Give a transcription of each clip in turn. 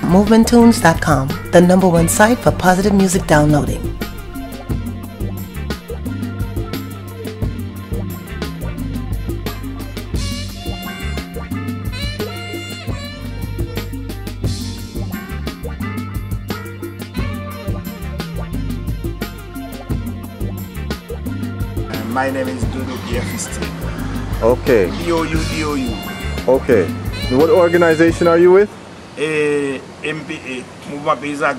Movementunes.com, the #1 site for positive music downloading. My name is Dou Dou Pierre-Festil. Okay. DOU. Okay. What organization are you with? MPA, Mouvman Peyizan,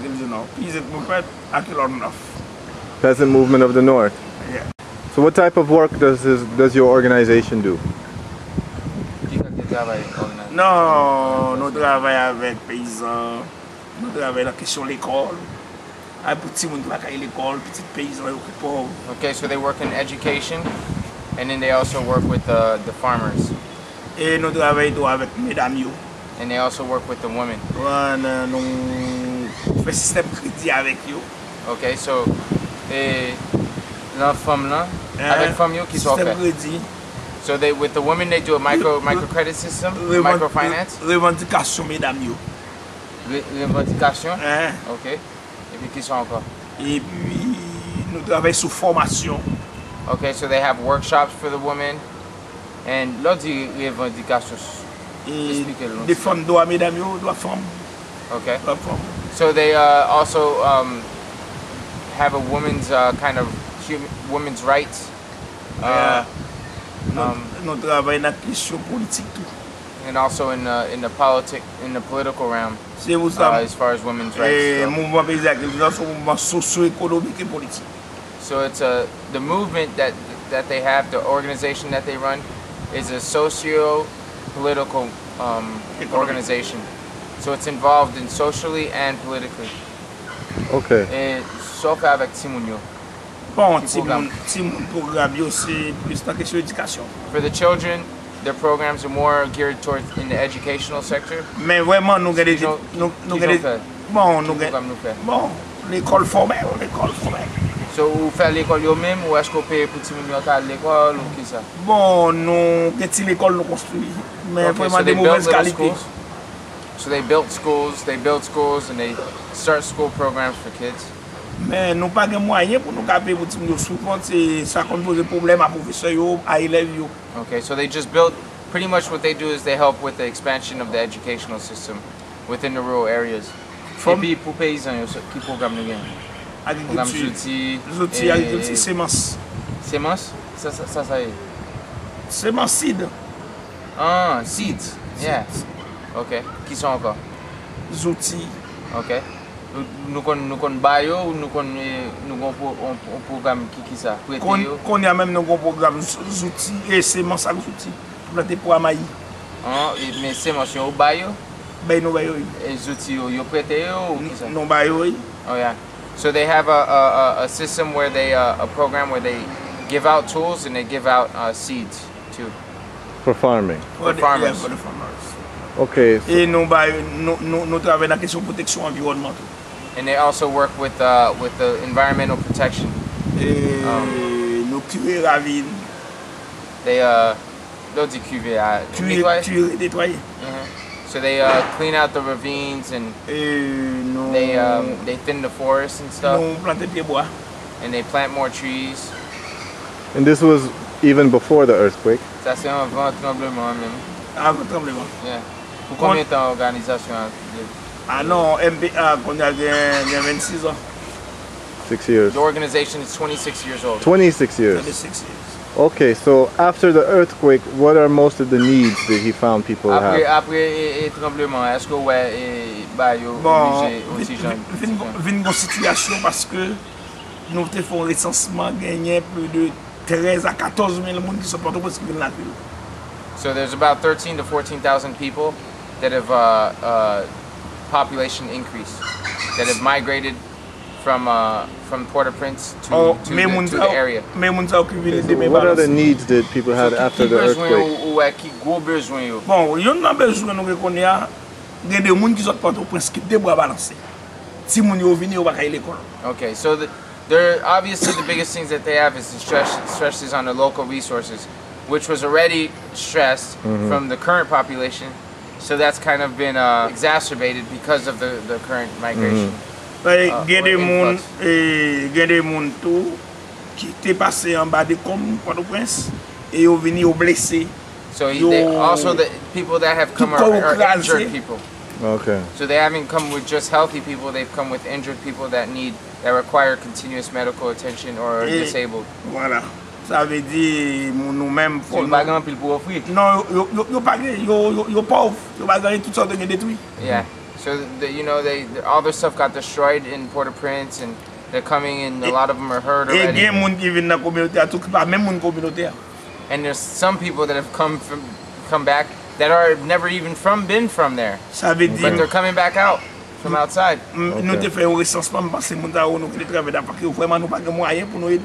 Peyizan Movement, Accueil. Peasant Movement of the North. Yeah. So what type of work does your organization do? Non, nous travaillons avec Peyizan, nous travaillons dans la question de l'école. Petit monde qui va à l'école, petit paysan pauvre. Okay, so they work in education, and then they also work with the farmers. Et nous travaillons avec mesdames. And they also work with the women. Nous faisons système crédit avec eux. Okay, so la femme là, avec femme yo qui sont fait. So they with the women they do a microcredit system, microfinance. Revendication mesdames yo. Revendication. Okay. Et puis qui sont encore? Et puis nous travaillons sous formation. Okay, so they have workshops for the women. And l'autre dit revendication. Des femmes doivent mesdames yo, doivent femmes. Okay. So they also have a women's kind of women's rights. Nous travaillons dans la question politique tout. And also in the political realm, as far as women's rights. Mouvement Peyizan, mouvement socio-économique et politique. So it's the movement that they have, the organization that they run, is a socio-political organization. So it's involved in socially and politically. Okay. Et sauf avec Timunyo. Bon, Timun programme c'est plus la question d'éducation. For the children, their programs are more geared towards in the educational sector. Mais vraiment nous bon, l'école formelle. So vous faites l'école vous-même ou est-ce que vous payez pour Timunyo à l'école ou qui ça? Bon, nous l'école nous construit, mais vraiment de mauvaise qualité. So they build schools and they start school programs for kids. Mais nous pas de moyens pour nous payer pour Timunyo souvent c'est ça qu'on pose problème à professeurs yo, à élèves yo. Okay, so they just build pretty much what they do is they help with the expansion of the educational system within the rural areas. Et puis pour paysans qui programme nous gagne. Agriculture, agriculture, sémence. Sémence? Ça est. Sémence seed. Ah, seeds. Yeah. Okay. Qui sont encore? Outils. Okay. Nous kon bayo ou nous programme qui ça? Qu'on y a même nos programme outils et sémence avec outils pour planter pour amaï. Ah, mais sémence au bayo? Ben nous bayo. Et outils yo prêté ou qui ça? Non bayo. Oh yeah. So they have a system where they a program where they give out tools and they give out seeds too. For farming. For farmers. Yeah, for the farmers. Okay. So et nous travaillons dans la question de protection environnementale. And they also work with the environmental protection. Nous curer ravine. They d'autres cuver nettoyer. So they clean out the ravines and they thin the forest and stuff. Nous planter pieds bois. And they plant more trees. And this was even before the earthquake. Ça c'est avant tremblement même. Avant tremblement. Yeah. Pour combien de temps l'organisation? Ah non, MPA, on a 26 ans. 6 years. The organization is 26 years old. 26 years. 26 years. Okay, so after the earthquake, what are most of the needs that he found people have? Après tremblement, est-ce que vin une situation parce que nous avons fait un recensement gagné plus de 13 à 14 000 personnes qui sont portés pour ce qui viennent la ville. So there's about 13 to 14,000 people that have population increase that have migrated from Port-au-Prince to the area. So what are the needs that people had after the earthquake? Bon, il y a besoin nous reconnaître des gens qui sont Port-au-Prince qui débrouillent balancer. Si moun yo vini, yo va kay l'école. Okay, so they're obviously the biggest things that they have is the stresses on the local resources, which was already stressed from the current population. So that's kind of been exacerbated because of the current migration. Gen de moun tou ki te pase an ba de kom Port-au-Prince e yo vini yo blese. So also the people that have come are injured people. Okay. So they haven't come with just healthy people, they've come with injured people that require continuous medical attention or are disabled. Voilà. Ça veut dire nous même pour nous. Pas pile pour offrir. Non, yo pas yo pauvre, yo pas gagner toutes sortes de détruits. Yeah. So you know all their stuff got destroyed in Port-au-Prince and they're coming and a lot of them are hurt already. Et moun ki vinn dans communauté tout pas même moun communauté. And there's some people that have come back that are never even been from there. Ça veut dire but they're coming back out from outside. Nous te fait un recensement parce que moun ta nous qui travaille parce que vraiment nous pas de moyens pour nous aider.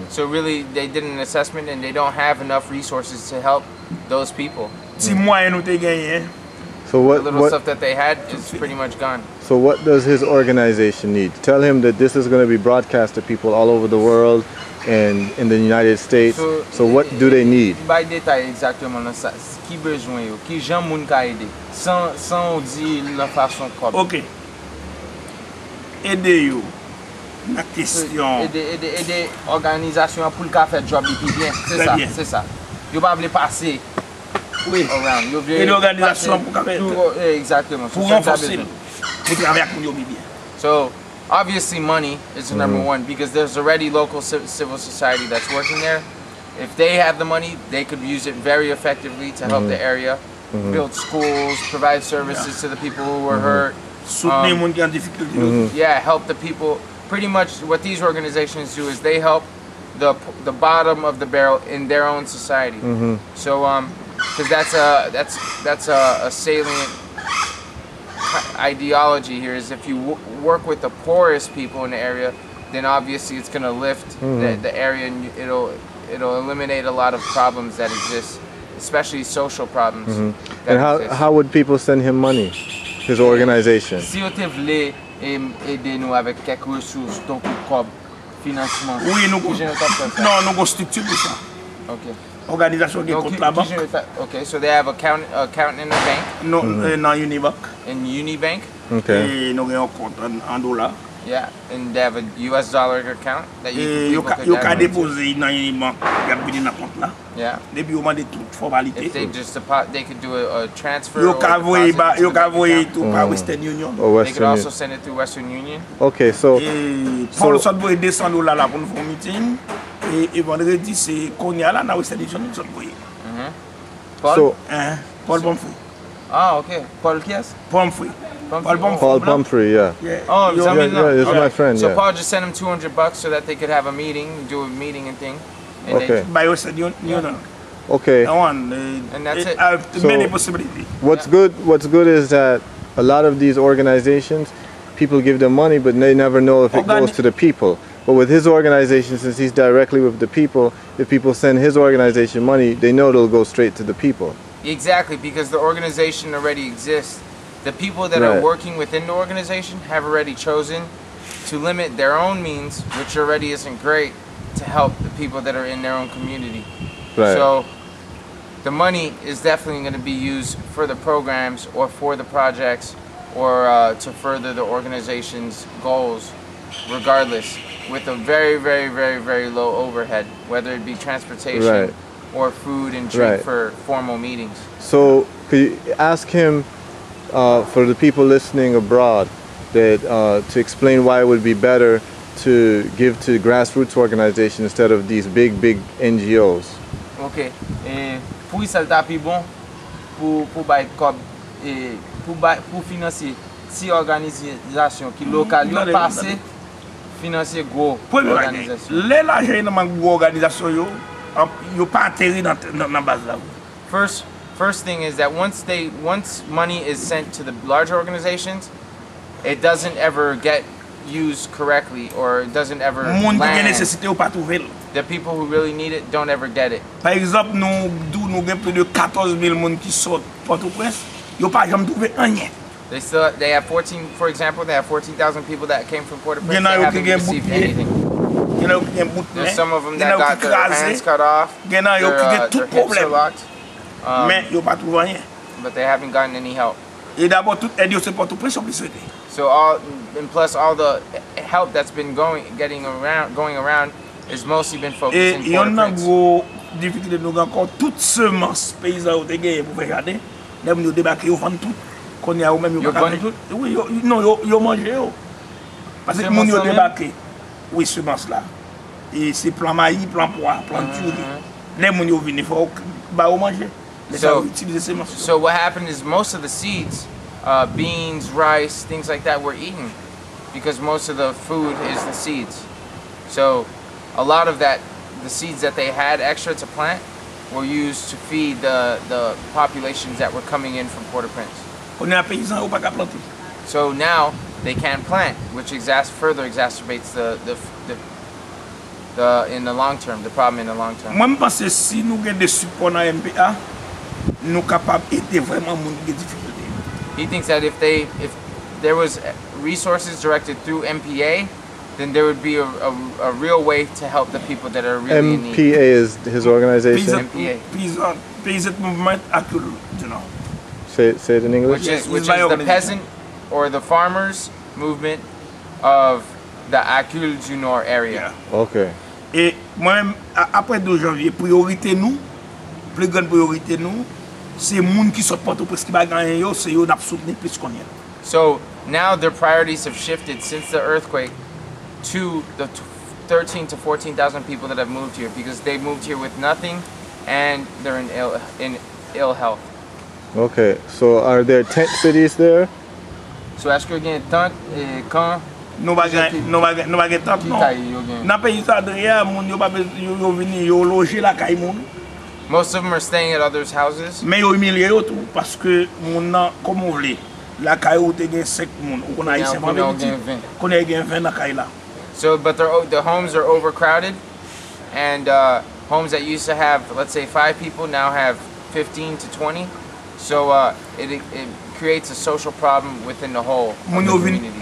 So really they did an assessment and they don't have enough resources to help those people. Si moyen nous te gagné. So the little stuff that they had is pretty much gone. So what does his organization need? Tell him that this is going to be broadcast to people all over the world and in the United States. So what do they need? By détail exactement ça. Qui besoin yo, qui gens moun ka aider. Sans dire la façon comme. OK. Aider yo. La question. Aider organisation pour le faire job bien. C'est ça. Yo pas vle passer. Oui. Around. Et l'organisation pour exactement. Pour renforcer. Pour travailler avec nous bien. So obviously money is the number one because there's already local civil society that's working there. If they have the money, they could use it very effectively to help the area, build schools, provide services to the people who were hurt. Soutenir moun ki en difficulté. Yeah, help the people. Pretty much what these organizations do is they help the bottom of the barrel in their own society. So because that's a salient ideology here is if you work with the poorest people in the area, then obviously it's going to lift the area and it'll eliminate a lot of problems that exist, especially social problems. And how would people send him money? His organization. Si vous voulez aider nous avec quelques ressources, donc comme financement. Oui, nous avons structure pour ça. Okay. Organisation qui compte la banque. Okay, so they have account in the bank. Non, dans Unibank. In Unibank. Okay. Et nous avons un compte en dollars. Yeah, and they have a US dollar account that you can déposer dans Unibank, il y a un compte là. Yeah. Depuis au moment de toute formalité. If they just they could do a transfer. You can envoyer to Western Union. They could also send it through Western Union. Okay, so. Pour ça doit $200 là pour nous faire meeting. Et vendredi c'est Konya là dans Western Union nous sommes voyés. Paul. Paul Pumphrey. Ah, okay. Paul Kies? Pumphrey. Paul Pumphrey, yeah. Oh, it's my friend. So Paul just sent him $200 so that they could have a meeting, do a meeting and thing. And okay. By Western Union. Okay. And that's it. Many possibilities. What's good is that a lot of these organizations, people give them money, but they never know if it goes to the people. But with his organization, since he's directly with the people, if people send his organization money, they know it'll go straight to the people. Exactly, because the organization already exists. The people that are working within the organization have already chosen to limit their own means, which already isn't great, to help the people that are in their own community. Right. So the money is definitely going to be used for the programs or for the projects or to further the organization's goals, regardless, with a very, very, very, very low overhead, whether it be transportation or food and drink for formal meetings. So could you ask him, for the people listening abroad, that to explain why it would be better to give to grassroots organizations instead of these big NGOs? Okay. Pour ça t'a plus bon pour financer si organisation qui locale yo passé financer gros organisation. L'argent dans gros organisation yo pas atterri dans base là. First thing is that once money is sent to the larger organizations, it doesn't ever get used correctly or it doesn't ever land. The people who really need it don't ever get it. Par exemple, nous avons plus de 14 000 personnes qui sortent Port-au-Prince, ils n'ont pas jamais trouvé rien. They have 14, for example, they have 14,000 people that came from Port-au-Prince that haven't received anything. There's some of them that got their hands cut off, their hips are locked. but they haven't gotten any help. Et d'abord, toute aide, c'est pas tout près, c'est plus. So and plus all the help that's been going around is mostly been focused in Et on a Port-au-Prince. gros difficulté nous encore toute semence paysan ou te gagné pour faire garder. Là nous débarquer au vendre tout. Qu'on y a ou même Yo vendre tout? Oui, non, yo manger yo. Parce que moun yo débarqué. Oui, semence là. Et c'est plan maïs, plan pois, plan turri. Les moun yo vinn faut ba ou manger. So what happened is most of the seeds, beans, rice, things like that were eaten because most of the food is the seeds. So a lot of that, the seeds that they had extra to plant were used to feed the populations that were coming in from Port-au-Prince. So now they can't plant, which further exacerbates in the long term, the problem in the long term. Moi, je pense que si nous avons des supports dans MPA, nous sommes capables d'aider vraiment les difficultés. He thinks that if there was resources directed through MPA, then there would be a real way to help the people that are really in need. MPA is his organization? MPA. Movement, Accueil, you know. Say it in English? Which is the peasant or the farmers movement of the Accueil du Nord area. Yeah. Okay. Et moi, après 2 janvier, priorité nous, plus grande priorité nous, c'est les gens qui sont Port-au-Prince qui va gagner, c'est eux qui soutenir plus qu'on y a. So now their priorities have shifted since the earthquake to the 13 to 14,000 people that have moved here because they moved here with nothing and they're in ill health. Okay, so are there tent cities there? So ask you again, quand Nous va gagner tant non. Dans Peyizan derrière, moun yo vini yo loger la caille moun. Most of them are staying at others' houses. Mais yo humilié yo tout parce que moun nan comme on vle. La caille ou te gen 5 moun, ou qu'on a ici pas qu'on a gen 20 la caille là. So but the homes are overcrowded and homes that used to have let's say 5 people now have 15 to 20. So it creates a social problem within the whole of the community.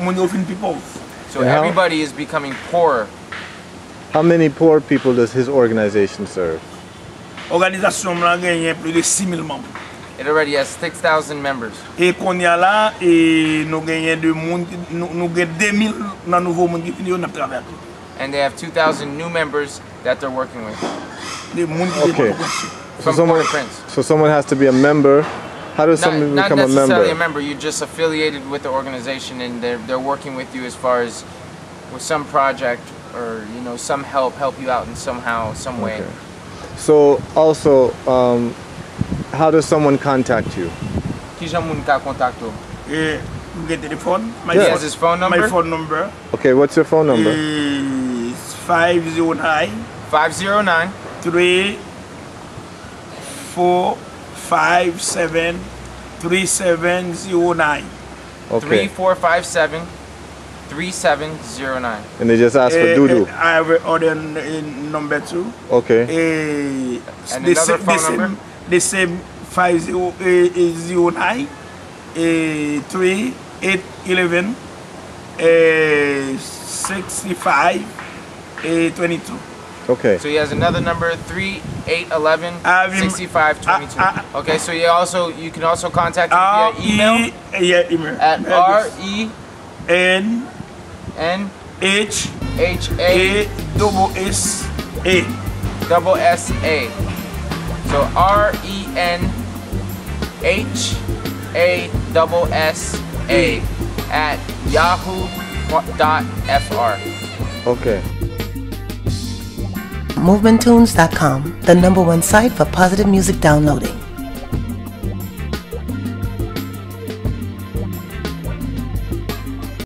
So everybody is becoming poorer. How many poor people does his organization serve? Organisation là gagne plus de 6,000 membres. It already has 6,000 members. Et qu'on y a là et nous gagnons de monde nous gagnons 2,000 dans nouveau monde qui vient on travailler. And they have 2,000 new members that they're working with. Okay. So someone has to be a member. How does someone become a member? Not necessarily a member. You're just affiliated with the organization, and they're working with you as far as with some project or some help you out in some way. Okay. So also, how does someone contact you? Qui j'aime contacto? He has his phone number. My phone number. Okay, what's your phone number? It's 509 3457 3709. Okay. 3457 3709. And they just ask for Dou Dou. I have order number 2. Okay. And another phone number? The same 5009 3811 65 22. Okay. So he has another number 3811 6522. Okay, so you can also contact him via email. Yeah, email. At RENHASSA. So RENHASSA at yahoo.fr. Okay. Movementunes.com, the #1 site for positive music downloading.